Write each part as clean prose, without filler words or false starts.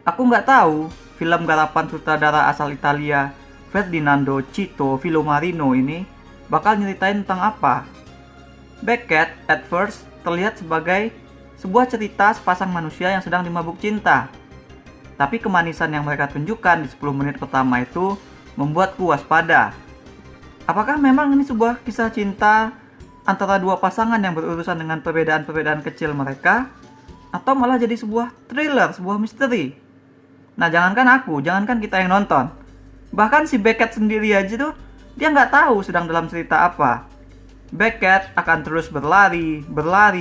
Aku nggak tahu film garapan sutradara asal Italia Ferdinando Cito Filomarino ini bakal nyeritain tentang apa. Beckett at first terlihat sebagai sebuah cerita sepasang manusia yang sedang dimabuk cinta. Tapi kemanisan yang mereka tunjukkan di 10 menit pertama itu membuatku waspada. Apakah memang ini sebuah kisah cinta antara dua pasangan yang berurusan dengan perbedaan-perbedaan kecil mereka? Atau malah jadi sebuah thriller, sebuah misteri? Nah, jangankan kita yang nonton. Bahkan si Beckett sendiri aja tuh, dia nggak tahu sedang dalam cerita apa. Beckett akan terus berlari,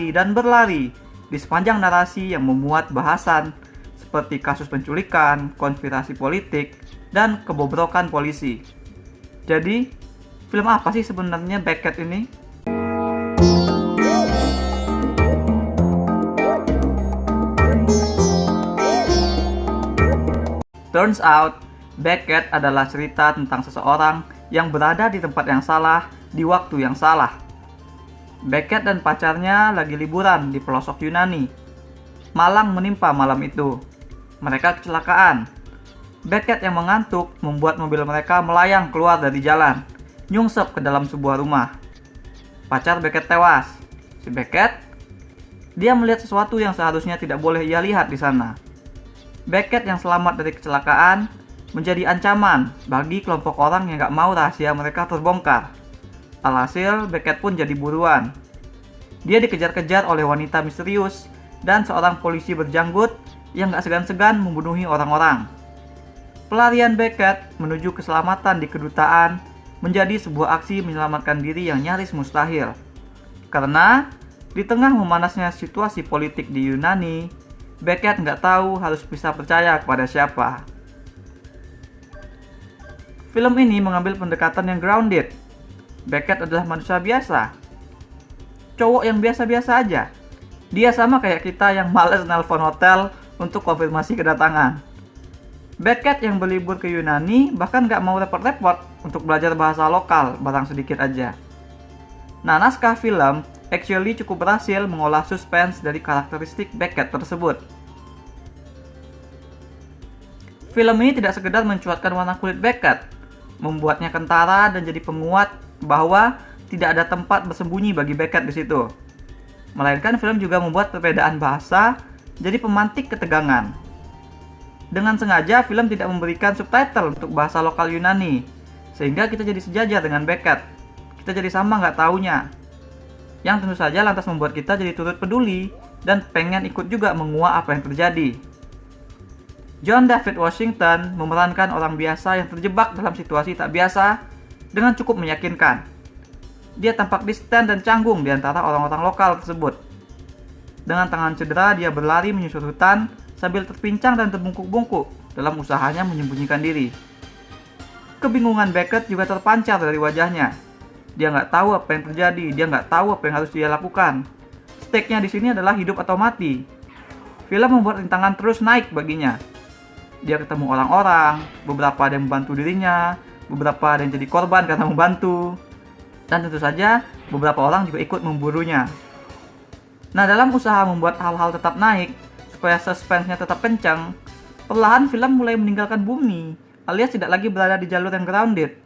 dan berlari di sepanjang narasi yang memuat bahasan seperti kasus penculikan, konspirasi politik, dan kebobrokan polisi. Jadi, film apa sih sebenarnya Beckett ini? Turns out, Beckett adalah cerita tentang seseorang yang berada di tempat yang salah di waktu yang salah. Beckett dan pacarnya lagi liburan di pelosok Yunani. Malang menimpa malam itu. Mereka kecelakaan. Beckett yang mengantuk membuat mobil mereka melayang keluar dari jalan, nyungsep ke dalam sebuah rumah. Pacar Beckett tewas. Si Beckett, dia melihat sesuatu yang seharusnya tidak boleh ia lihat di sana. Beckett yang selamat dari kecelakaan menjadi ancaman bagi kelompok orang yang gak mau rahasia mereka terbongkar. Alhasil, Beckett pun jadi buruan. Dia dikejar-kejar oleh wanita misterius dan seorang polisi berjanggut yang gak segan-segan membunuhi orang-orang. Pelarian Beckett menuju keselamatan di kedutaan menjadi sebuah aksi menyelamatkan diri yang nyaris mustahil. Karena di tengah memanasnya situasi politik di Yunani, Beckett nggak tahu harus bisa percaya kepada siapa. Film ini mengambil pendekatan yang grounded. Beckett adalah manusia biasa. Cowok yang biasa-biasa aja. Dia sama kayak kita yang males nelpon hotel untuk konfirmasi kedatangan. Beckett yang berlibur ke Yunani bahkan nggak mau repot-repot untuk belajar bahasa lokal barang sedikit aja. Nah, naskah film actually cukup berhasil mengolah suspense dari karakteristik Beckett tersebut. Film ini tidak sekedar mencuatkan warna kulit Beckett, membuatnya kentara dan jadi penguat bahwa tidak ada tempat bersembunyi bagi Beckett di situ. Melainkan film juga membuat perbedaan bahasa jadi pemantik ketegangan. Dengan sengaja film tidak memberikan subtitle untuk bahasa lokal Yunani, sehingga kita jadi sejajar dengan Beckett. Kita jadi sama nggak taunya. Yang tentu saja lantas membuat kita jadi turut peduli dan pengen ikut juga menguak apa yang terjadi. John David Washington memerankan orang biasa yang terjebak dalam situasi tak biasa dengan cukup meyakinkan. Dia tampak distant dan canggung di antara orang-orang lokal tersebut. Dengan tangan cedera, dia berlari menyusur hutan sambil terpincang dan terbungkuk-bungkuk dalam usahanya menyembunyikan diri. Kebingungan Beckett juga terpancar dari wajahnya. Dia nggak tahu apa yang terjadi, dia nggak tahu apa yang harus dia lakukan. Stake-nya di sini adalah hidup atau mati. Film membuat rintangan terus naik baginya. Dia ketemu orang-orang, beberapa ada yang membantu dirinya, beberapa ada yang jadi korban karena membantu. Dan tentu saja, beberapa orang juga ikut memburunya. Nah, dalam usaha membuat hal-hal tetap naik, supaya suspense-nya tetap kencang, perlahan film mulai meninggalkan bumi, alias tidak lagi berada di jalur yang grounded.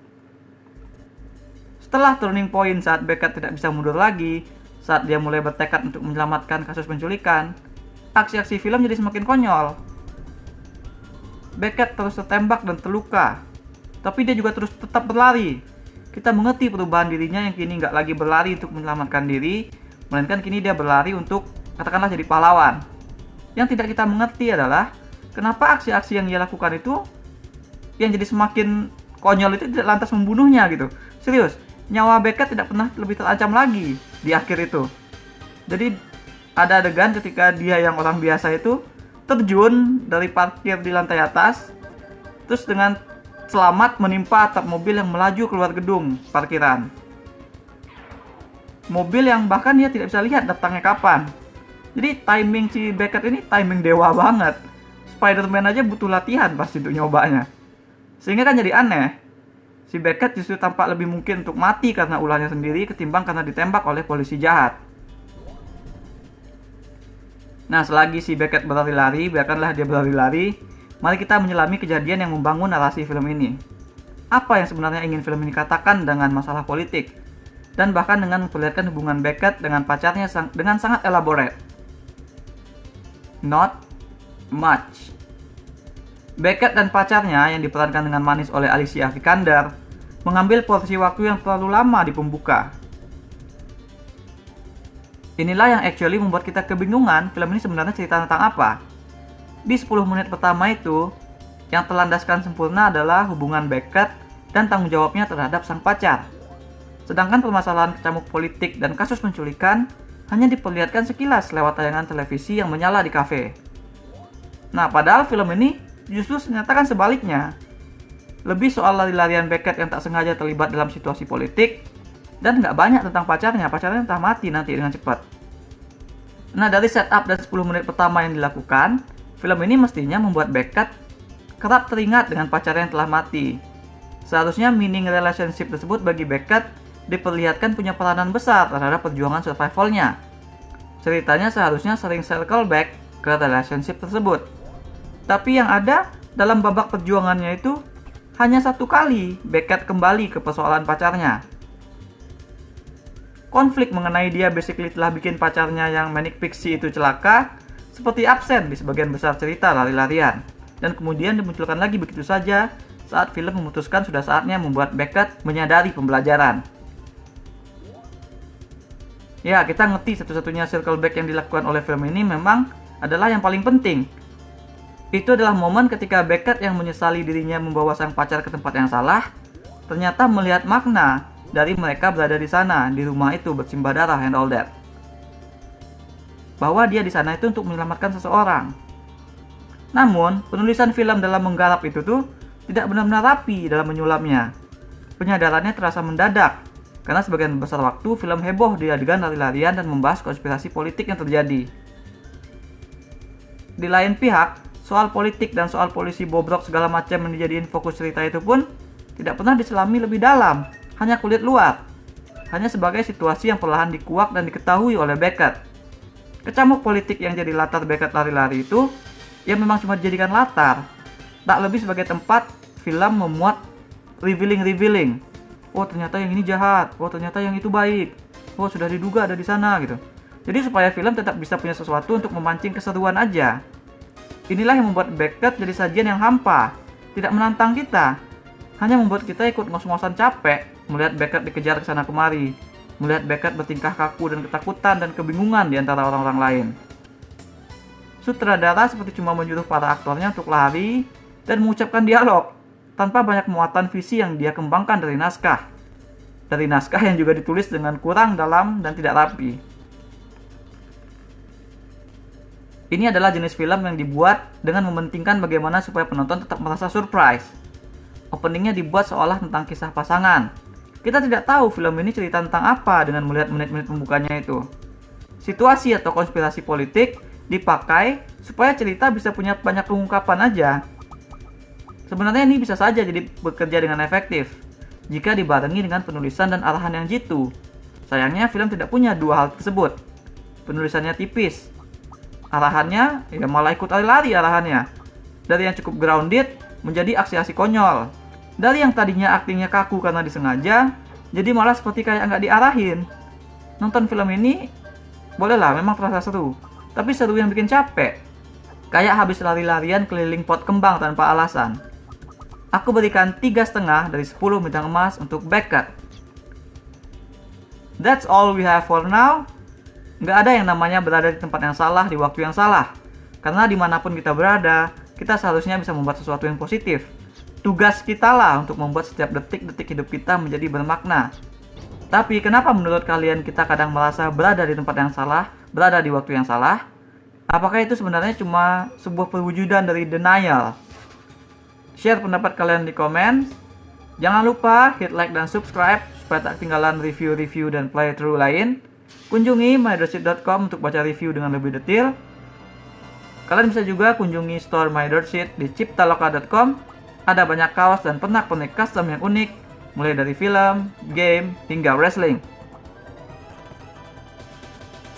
Setelah turning point saat Beckett tidak bisa mundur lagi, saat dia mulai bertekad untuk menyelamatkan kasus penculikan, aksi-aksi film jadi semakin konyol. Beckett terus tertembak dan terluka, tapi dia juga terus tetap berlari. Kita mengerti perubahan dirinya yang kini nggak lagi berlari untuk menyelamatkan diri, melainkan kini dia berlari untuk, katakanlah, jadi pahlawan. Yang tidak kita mengerti adalah, kenapa aksi-aksi yang ia lakukan itu, yang jadi semakin konyol itu tidak lantas membunuhnya gitu. Serius, nyawa Beckett tidak pernah lebih terancam lagi di akhir itu. Jadi, ada adegan ketika dia yang orang biasa itu terjun dari parkir di lantai atas, terus dengan selamat menimpa atap mobil yang melaju keluar gedung parkiran. Mobil yang bahkan dia tidak bisa lihat datangnya kapan. Jadi timing si Beckett ini timing dewa banget. Spider-Man aja butuh latihan pasti untuk nyobanya. Sehingga kan jadi aneh. Si Beckett justru tampak lebih mungkin untuk mati karena ulahnya sendiri ketimbang karena ditembak oleh polisi jahat. Nah, selagi si Beckett berlari-lari, biarkanlah dia berlari-lari. Mari kita menyelami kejadian yang membangun narasi film ini. Apa yang sebenarnya ingin film ini katakan dengan masalah politik? Dan bahkan dengan memperlihatkan hubungan Beckett dengan pacarnya dengan sangat elaborate. Not much. Beckett dan pacarnya yang diperankan dengan manis oleh Alicia Vikander mengambil porsi waktu yang terlalu lama di pembuka. Inilah yang actually membuat kita kebingungan film ini sebenarnya cerita tentang apa. Di 10 menit pertama itu, yang terlandaskan sempurna adalah hubungan Beckett dan tanggung jawabnya terhadap sang pacar. Sedangkan permasalahan kecamuk politik dan kasus penculikan hanya diperlihatkan sekilas lewat tayangan televisi yang menyala di kafe. Nah, padahal film ini justru menyatakan sebaliknya. Lebih soal lari-larian Beckett yang tak sengaja terlibat dalam situasi politik, dan nggak banyak tentang pacarnya entah mati nanti dengan cepat. Nah, dari setup dan 10 menit pertama yang dilakukan, film ini mestinya membuat Beckett kerap teringat dengan pacarnya yang telah mati. Seharusnya meaning relationship tersebut bagi Beckett diperlihatkan punya peranan besar terhadap perjuangan survivalnya. Ceritanya seharusnya sering circle back ke relationship tersebut. Tapi yang ada dalam babak perjuangannya itu hanya satu kali Beckett kembali ke persoalan pacarnya. Konflik mengenai dia basically telah bikin pacarnya yang manic pixie itu celaka seperti absen di sebagian besar cerita lari-larian, dan kemudian dimunculkan lagi begitu saja saat film memutuskan sudah saatnya membuat Beckett menyadari pembelajaran. Ya, kita ngerti satu-satunya circle back yang dilakukan oleh film ini memang adalah yang paling penting. Itu adalah momen ketika Beckett yang menyesali dirinya membawa sang pacar ke tempat yang salah, ternyata melihat makna dari mereka berada di sana, di rumah itu bersimbah darah and all that. Bahwa dia di sana itu untuk menyelamatkan seseorang. Namun, penulisan film dalam menggarap itu tuh tidak benar-benar rapi dalam menyulamnya. Penyadarannya terasa mendadak, karena sebagian besar waktu film heboh di adegan lari-larian dan membahas konspirasi politik yang terjadi. Di lain pihak, soal politik dan soal polisi bobrok segala macam yang dijadiin fokus cerita itu pun tidak pernah diselami lebih dalam, hanya kulit luar. Hanya sebagai situasi yang perlahan dikuak dan diketahui oleh Beckett. Kecamuk politik yang jadi latar Beckett lari-lari itu, ya memang cuma dijadikan latar, tak lebih sebagai tempat film memuat revealing. Oh, ternyata yang ini jahat, oh ternyata yang itu baik, oh sudah diduga ada di sana gitu. Jadi supaya film tetap bisa punya sesuatu untuk memancing keseruan aja. Inilah yang membuat Beckett jadi sajian yang hampa, tidak menantang kita, hanya membuat kita ikut ngos-ngosan capek melihat Beckett dikejar kesana kemari, melihat Beckett bertingkah kaku dan ketakutan dan kebingungan di antara orang-orang lain. Sutradara seperti cuma menyuruh para aktornya untuk lari dan mengucapkan dialog, tanpa banyak muatan visi yang dia kembangkan dari naskah. Dari naskah yang juga ditulis dengan kurang dalam dan tidak rapi. Ini adalah jenis film yang dibuat dengan mementingkan bagaimana supaya penonton tetap merasa surprise. Openingnya dibuat seolah tentang kisah pasangan. Kita tidak tahu film ini cerita tentang apa dengan melihat menit-menit pembukanya itu. Situasi atau konspirasi politik dipakai supaya cerita bisa punya banyak pengungkapan aja. Sebenarnya ini bisa saja jadi bekerja dengan efektif jika dibarengi dengan penulisan dan arahan yang jitu. Sayangnya film tidak punya dua hal tersebut. Penulisannya tipis, arahannya ya malah ikut lari-lari arahannya. Dari yang cukup grounded menjadi aksi-aksi konyol. Dari yang tadinya aktingnya kaku karena disengaja, jadi malah seperti kayak nggak diarahin. Nonton film ini bolehlah, memang terasa seru, tapi seru yang bikin capek. Kayak habis lari-larian keliling pot kembang tanpa alasan. Aku berikan 3,5 dari 10 bintang emas untuk Beckett. That's all we have for now. Nggak ada yang namanya berada di tempat yang salah di waktu yang salah. Karena dimanapun kita berada, kita seharusnya bisa membuat sesuatu yang positif. Tugas kita lah untuk membuat setiap detik-detik hidup kita menjadi bermakna. Tapi kenapa menurut kalian kita kadang merasa berada di tempat yang salah, berada di waktu yang salah? Apakah itu sebenarnya cuma sebuah perwujudan dari denial? Share pendapat kalian di komen. Jangan lupa hit like dan subscribe supaya tak ketinggalan review-review dan playthrough lain. Kunjungi mydirtsheet.com untuk baca review dengan lebih detail. Kalian bisa juga kunjungi store mydirtsheet di ciptaloka.com. Ada banyak kaos dan pernak-pernik custom yang unik, mulai dari film, game, hingga wrestling.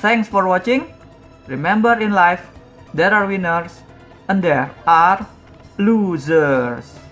Thanks for watching. Remember in life, there are winners and there are Losers.